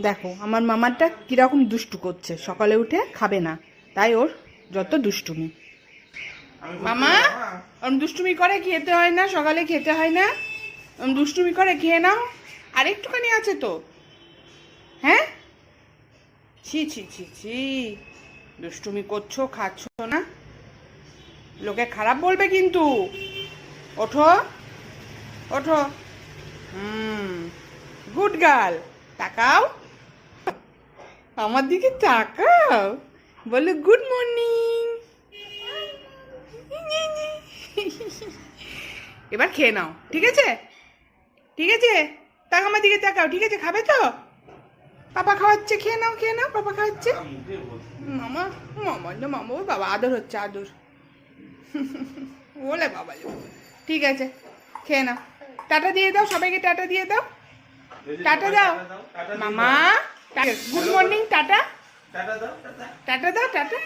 দেখো আমার মামারটা কিরকম দুষ্টু করছে, সকালে উঠে খাবে না, তাই ওর যত দুষ্টুমি। মামা ওরম দুষ্টুমি করে, খেতে হয় না, সকালে খেতে হয় না, ওরম দুষ্টুমি করে, খেয়ে নাও, আর একটুখানি আছে তো। হ্যাঁ, ছি ছি ছি ছি, দুষ্টুমি করছো, খাচ্ছ না, লোকে খারাপ বলবে কিন্তু। ওঠো ওঠো, গুড গার্ল। তাকাও, আমার দিকে তাকাও, বলো গুড মর্নিং। এবার খেয়ে নাও, ঠিক আছে? ঠিক আছে, তাকাও, আমার দিকে তাকাও, ঠিক আছে? খাবে তো? পাপা খাওয়াচ্ছে, খেয়ে নাও, খেয়ে নাও, পাপা খাওয়াচ্ছে। মামা, মামা না, মামা, ওই বাবা, আদর হচ্ছে, আদর। বলে বাবা, ঠিক আছে, খেয়ে নাও। টাটা দিয়ে দাও সবাইকে, টাটা দিয়ে দাও, টাটা দাও মামা, গুড মর্নিং, টাটা, টাটা দাও, টাটা।